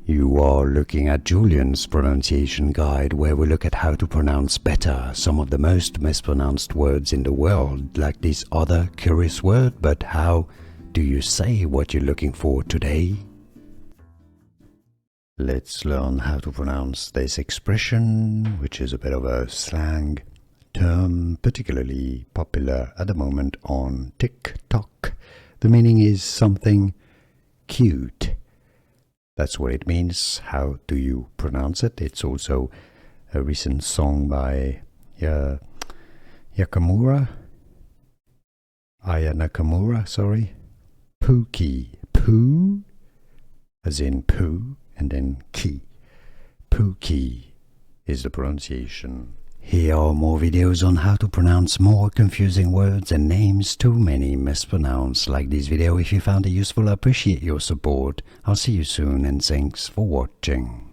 You are looking at Julian's pronunciation guide, where we look at how to pronounce better some of the most mispronounced words in the world, like this other curious word. But how do you say what you're looking for today? Let's learn how to pronounce this expression, which is a bit of a slang term, particularly popular at the moment on TikTok. The meaning is something cute. That's what it means. How do you pronounce it? It's also a recent song by Aya Nakamura, sorry. Pookie. Poo, as in poo, and then key. Pookie is the pronunciation. Here are more videos on how to pronounce more confusing words and names too many mispronounced. Like this video if you found it useful. I appreciate your support. I'll see you soon and thanks for watching.